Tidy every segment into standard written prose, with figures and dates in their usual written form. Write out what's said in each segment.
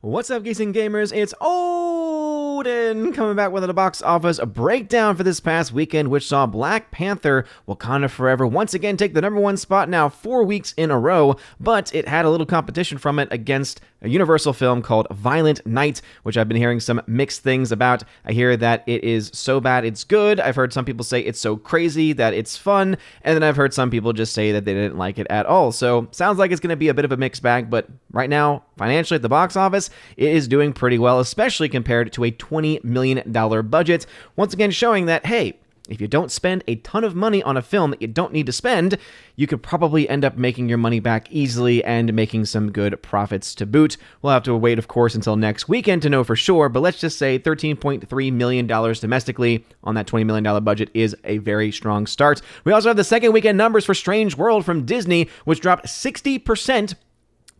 What's up, geeks and gamers? It's Odin coming back with a box office breakdown for this past weekend, which saw Black Panther Wakanda Forever once again take the number one spot now 4 weeks in a row, but it had a little competition from it against a Universal film called Violent Night, which I've been hearing some mixed things about. I hear that it is so bad it's good. I've heard some people say it's so crazy that it's fun, and then I've heard some people just say that they didn't like it at all. So sounds like it's going to be a bit of a mixed bag, but right now, financially at the box office, it is doing pretty well, especially compared to a $20 million budget. Once again, showing that, hey, if you don't spend a ton of money on a film that you don't need to spend, you could probably end up making your money back easily and making some good profits to boot. We'll have to wait, of course, until next weekend to know for sure, but let's just say $13.3 million domestically on that $20 million budget is a very strong start. We also have the second weekend numbers for Strange World from Disney, which dropped 60%,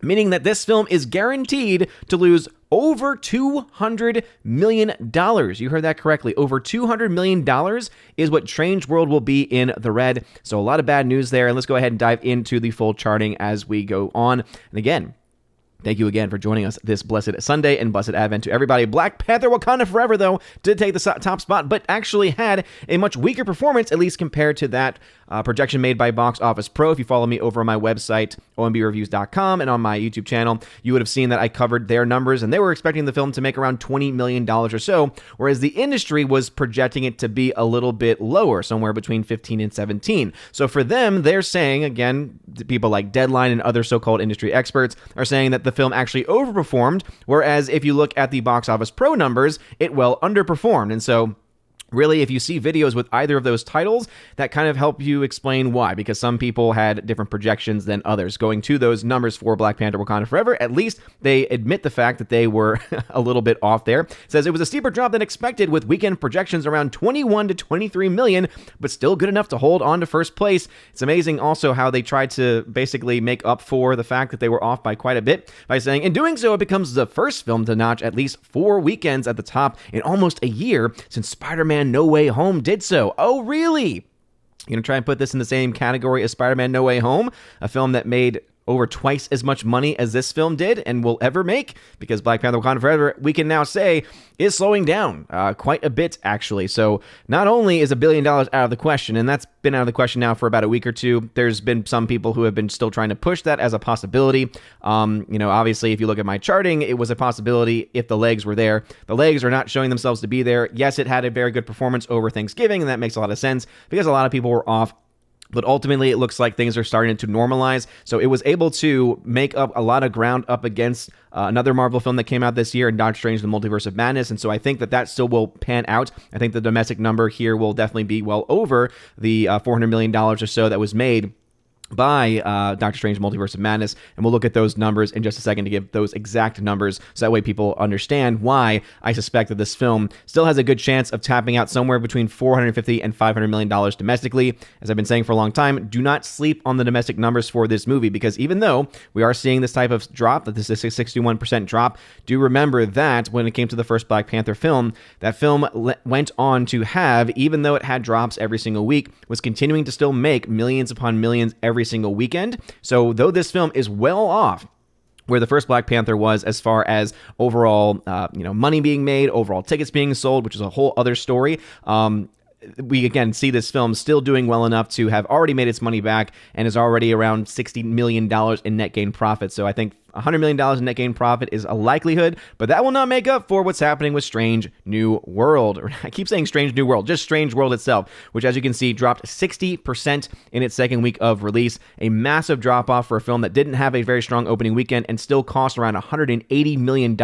meaning that this film is guaranteed to lose over $200 million. You heard that correctly. Over $200 million is what Strange World will be in the red. So a lot of bad news there. And let's go ahead and dive into the full charting as we go on. And again, thank you again for joining us this blessed Sunday and blessed Advent to everybody. Black Panther Wakanda Forever, though, did take the top spot, but actually had a much weaker performance, at least compared to that projection made by Box Office Pro. If you follow me over on my website, ombreviews.com, and on my YouTube channel, you would have seen that I covered their numbers, and they were expecting the film to make around $20 million or so, whereas the industry was projecting it to be a little bit lower, somewhere between 15 and 17. So for them, they're saying, again, people like Deadline and other so-called industry experts are saying that the film actually overperformed, whereas if you look at the Box Office Pro numbers, it well underperformed. And so really, if you see videos with either of those titles, that kind of help you explain why, because some people had different projections than others. Going to those numbers for Black Panther Wakanda Forever, at least they admit the fact that they were a little bit off there. It says it was a steeper drop than expected, with weekend projections around 21 to 23 million, but still good enough to hold on to first place. It's amazing also how they tried to basically make up for the fact that they were off by quite a bit by saying, in doing so, it becomes the first film to notch at least 4 weekends at the top in almost a year since Spider-Man No Way Home did so. Oh, really? You're going to try and put this in the same category as Spider-Man No Way Home, a film that made over twice as much money as this film did and will ever make, because Black Panther Wakanda Forever, we can now say, is slowing down quite a bit, actually. So not only is $1 billion out of the question, and that's been out of the question now for about a week or two, there's been some people who have been still trying to push that as a possibility. Obviously, if you look at my charting, it was a possibility if the legs were there. The legs are not showing themselves to be there. Yes, it had a very good performance over Thanksgiving, and that makes a lot of sense because a lot of people were off. But ultimately, it looks like things are starting to normalize. So it was able to make up a lot of ground up against another Marvel film that came out this year, Doctor Strange: The Multiverse of Madness. And so I think that still will pan out. I think the domestic number here will definitely be well over the $400 million or so that was made by Doctor Strange Multiverse of Madness, and we'll look at those numbers in just a second to give those exact numbers so that way people understand why I suspect that this film still has a good chance of tapping out somewhere between $450 and $500 million domestically. As I've been saying for a long time, do not sleep on the domestic numbers for this movie, because even though we are seeing this type of drop, that this is a 61% drop, do remember that when it came to the first Black Panther film, that film went on to have, even though it had drops every single week, was continuing to still make millions upon millions every single weekend. So though this film is well off where the first Black Panther was as far as overall money being made, overall tickets being sold, which is a whole other story, we again see this film still doing well enough to have already made its money back and is already around $60 million in net gain profit. So I think $100 million in net gain profit is a likelihood, but that will not make up for what's happening with Strange New World. I keep saying Strange New World, just Strange World itself, which, as you can see, dropped 60% in its second week of release. A massive drop-off for a film that didn't have a very strong opening weekend and still cost around $180 million.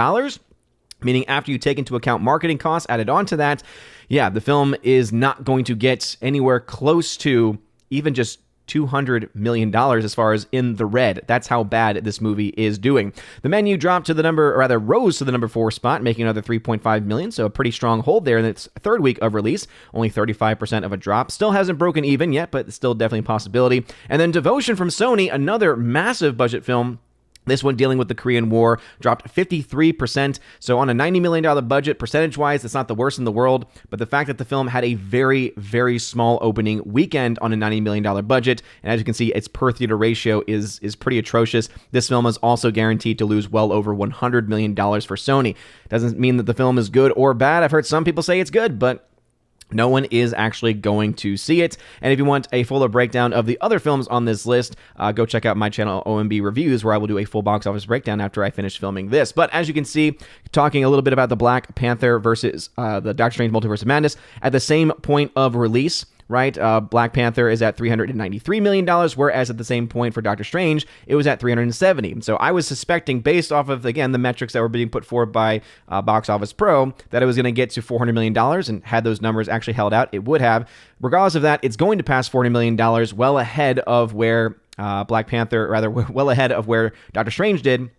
Meaning after you take into account marketing costs added on to that, yeah, the film is not going to get anywhere close to even just $200 million as far as in the red. That's how bad this movie is doing. The Menu dropped to the number, or rather rose to the number 4 spot, making another $3.5 million, so a pretty strong hold there in its third week of release. Only 35% of a drop. Still hasn't broken even yet, but still definitely a possibility. And then Devotion from Sony, another massive budget film, This one, dealing with the Korean War, dropped 53%. So on a $90 million budget, percentage-wise, it's not the worst in the world. But the fact that the film had a very, very small opening weekend on a $90 million budget, and as you can see, its per-theater ratio is pretty atrocious. This film is also guaranteed to lose well over $100 million for Sony. Doesn't mean that the film is good or bad. I've heard some people say it's good, but no one is actually going to see it. And if you want a fuller breakdown of the other films on this list, go check out my channel, OMB Reviews, where I will do a full box office breakdown after I finish filming this. But as you can see, talking a little bit about the Black Panther versus the Doctor Strange Multiverse of Madness, at the same point of release, right? Black Panther is at $393 million, whereas at the same point for Doctor Strange, it was at $370. So I was suspecting, based off of, again, the metrics that were being put forward by Box Office Pro, that it was going to get to $400 million, and had those numbers actually held out, it would have. Regardless of that, it's going to pass $40 million, well ahead of where well ahead of where Doctor Strange did.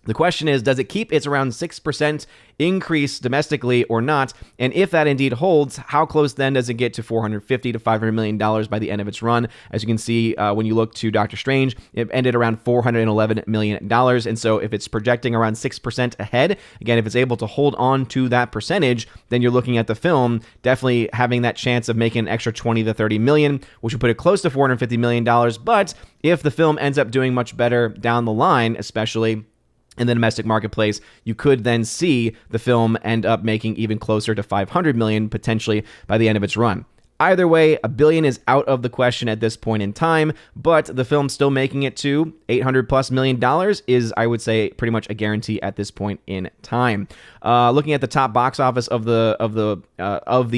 The question is, does it keep its around 6% increase domestically or not? And if that indeed holds, how close then does it get to $450 to $500 million by the end of its run? As you can see, when you look to Doctor Strange, it ended around $411 million. And so if it's projecting around 6% ahead, again, if it's able to hold on to that percentage, then you're looking at the film definitely having that chance of making an extra 20 to 30 million, which would put it close to $450 million. But if the film ends up doing much better down the line, especially in the domestic marketplace, you could then see the film end up making even closer to $500 million potentially by the end of its run. Either way, $1 billion is out of the question at this point in time, but the film still making it to $800+ million is, I would say, pretty much a guarantee at this point in time. Looking at the top box office of the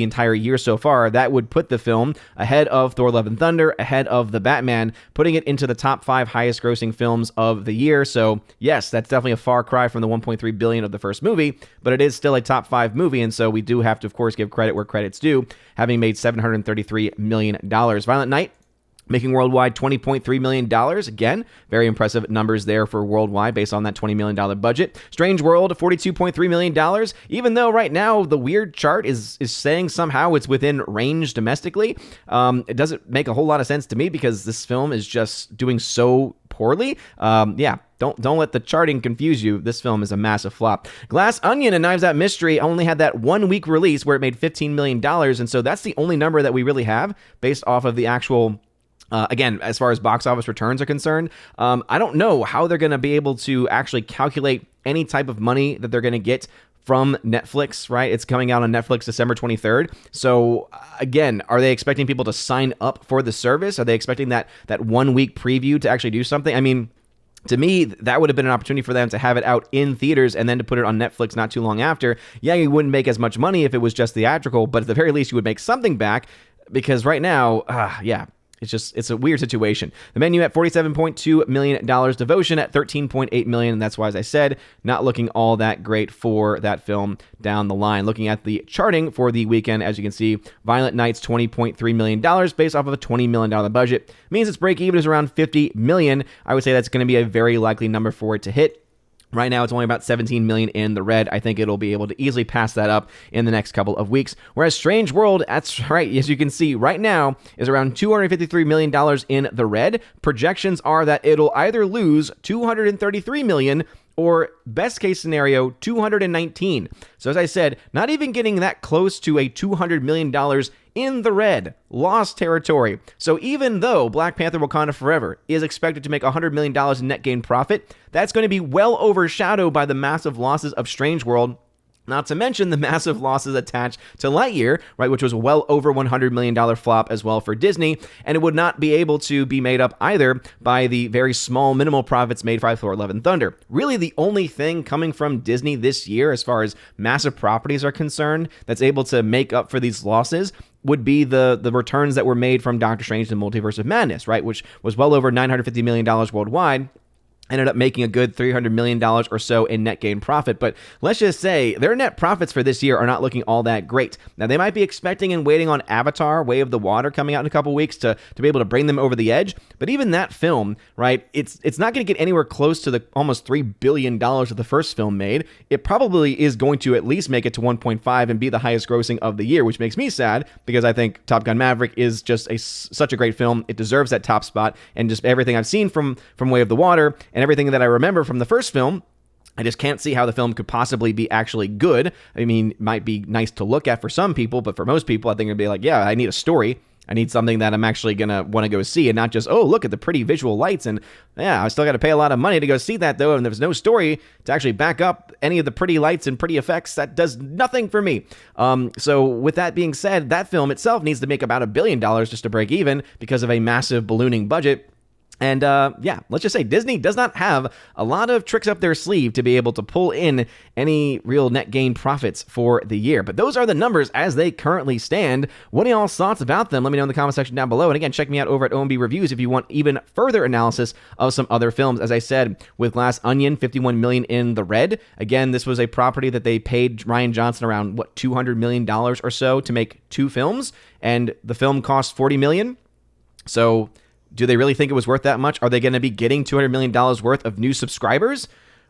entire year so far, that would put the film ahead of Thor: Love and Thunder, ahead of The Batman, putting it into the top 5 highest grossing films of the year. So yes, that's definitely a far cry from the $1.3 billion of the first movie, but it is still a top 5 movie, and so we do have to, of course, give credit where credit's due, having made $733 million. Violent Night, making worldwide $20.3 million. Again, very impressive numbers there for worldwide based on that $20 million budget. Strange World, $42.3 million. Even though right now the weird chart is saying somehow it's within range domestically, it doesn't make a whole lot of sense to me because this film is just doing so poorly. Don't let the charting confuse you. This film is a massive flop. Glass Onion and Knives Out Mystery only had that 1 week release where it made $15 million, and so that's the only number that we really have based off of the actual again, as far as box office returns are concerned. I don't know how they're going to be able to actually calculate any type of money that they're going to get from Netflix, right? It's coming out on Netflix December 23rd. So again, are they expecting people to sign up for the service? Are they expecting that 1 week preview to actually do something? I mean, to me, that would have been an opportunity for them to have it out in theaters and then to put it on Netflix not too long after. Yeah, you wouldn't make as much money if it was just theatrical, but at the very least, you would make something back, because right now, it's a weird situation. The Menu at $47.2 million, Devotion at $13.8 million, and that's why, as I said, not looking all that great for that film down the line. Looking at the charting for the weekend, as you can see, Violent Night's $20.3 million based off of a $20 million budget means its break even is around $50 million. I would say that's going to be a very likely number for it to hit. Right now, it's only about $17 million in the red. I think it'll be able to easily pass that up in the next couple of weeks. Whereas Strange World, that's right, as you can see right now, is around $253 million in the red. Projections are that it'll either lose $233 million or, best case scenario, $219. So as I said, not even getting that close to a $200 million in the red, lost territory. So even though Black Panther Wakanda Forever is expected to make $100 million in net gain profit, that's going to be well overshadowed by the massive losses of Strange World, not to mention the massive losses attached to Lightyear, right, which was well over $100 million flop as well for Disney, and it would not be able to be made up either by the very small minimal profits made by Thor: Love and Thunder. Really, the only thing coming from Disney this year, as far as massive properties are concerned, that's able to make up for these losses would be the returns that were made from Doctor Strange and the Multiverse of Madness, right, which was well over $950 million worldwide. Ended up making a good $300 million or so in net gain profit. But let's just say their net profits for this year are not looking all that great. Now, they might be expecting and waiting on Avatar: Way of the Water coming out in a couple weeks to be able to bring them over the edge. But even that film, right, it's not going to get anywhere close to the almost $3 billion that the first film made. It probably is going to at least make it to 1.5 and be the highest grossing of the year, which makes me sad because I think Top Gun Maverick is just such a great film. It deserves that top spot, and just everything I've seen from Way of the Water, and everything that I remember from the first film, I just can't see how the film could possibly be actually good. I mean, it might be nice to look at for some people, but for most people, I think it'd be like, yeah, I need a story. I need something that I'm actually going to want to go see, and not just, oh, look at the pretty visual lights. And yeah, I still got to pay a lot of money to go see that, though. And there's no story to actually back up any of the pretty lights and pretty effects. That does nothing for me. So with that being said, that film itself needs to make about $1 billion just to break even because of a massive ballooning budget. And yeah, let's just say Disney does not have a lot of tricks up their sleeve to be able to pull in any real net gain profits for the year. But those are the numbers as they currently stand. What are y'all's thoughts about them? Let me know in the comment section down below. And again, check me out over at OMB Reviews if you want even further analysis of some other films. As I said, with Glass Onion, $51 million in the red. Again, this was a property that they paid Rian Johnson around, $200 million or so to make 2 films. And the film cost $40 million. So do they really think it was worth that much? Are they going to be getting $200 million worth of new subscribers,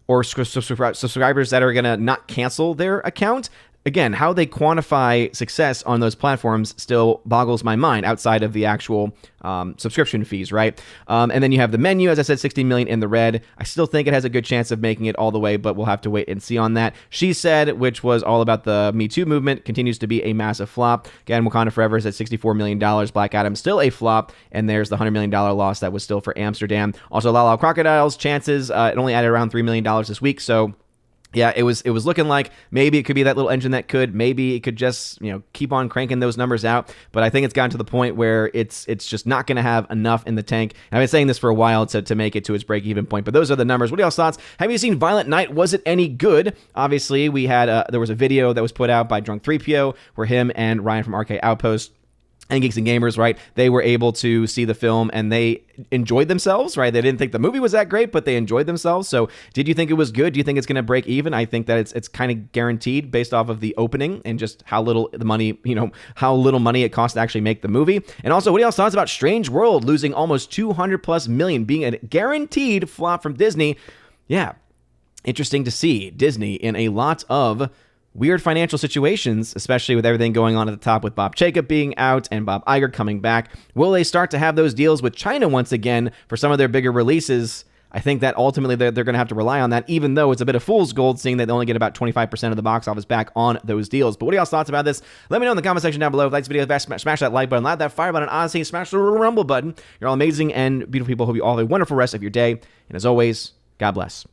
or subscribers that are going to not cancel their account? Again, how they quantify success on those platforms still boggles my mind outside of the actual subscription fees, right? And then you have the menu, as I said, $60 million in the red. I still think it has a good chance of making it all the way, but we'll have to wait and see on that. She Said, which was all about the Me Too movement, continues to be a massive flop. Again, Wakanda Forever is at $64 million. Black Adam still a flop, and there's the $100 million loss that was still for Amsterdam. Also, La La Crocodile's chances, it only added around $3 million this week, so yeah, it was looking like maybe it could be that little engine that could. Maybe it could just, keep on cranking those numbers out. But I think it's gotten to the point where it's just not going to have enough in the tank. And I've been saying this for a while to make it to its break-even point. But those are the numbers. What are y'all's thoughts? Have you seen Violent Night? Was it any good? Obviously, we had there was a video that was put out by Drunk 3PO where him and Ryan from RK Outpost and Geeks and Gamers, right, they were able to see the film and they enjoyed themselves, right? They didn't think the movie was that great, but they enjoyed themselves. So did you think it was good? Do you think it's going to break even? I think that it's kind of guaranteed based off of the opening and just how little the money, how little money it costs to actually make the movie. And also, what are y'all's thoughts about Strange World losing almost 200+ million, being a guaranteed flop from Disney? Yeah, interesting to see Disney in a lot of weird financial situations, especially with everything going on at the top with Bob Chapek being out and Bob Iger coming back. Will they start to have those deals with China once again for some of their bigger releases? I think that ultimately they're going to have to rely on that, even though it's a bit of fool's gold, seeing that they only get about 25% of the box office back on those deals. But what are y'all's thoughts about this? Let me know in the comment section down below. If you like this video, smash that like button, loud that fire button, honestly, smash the rumble button. You're all amazing and beautiful people. Hope you all have a wonderful rest of your day. And as always, God bless.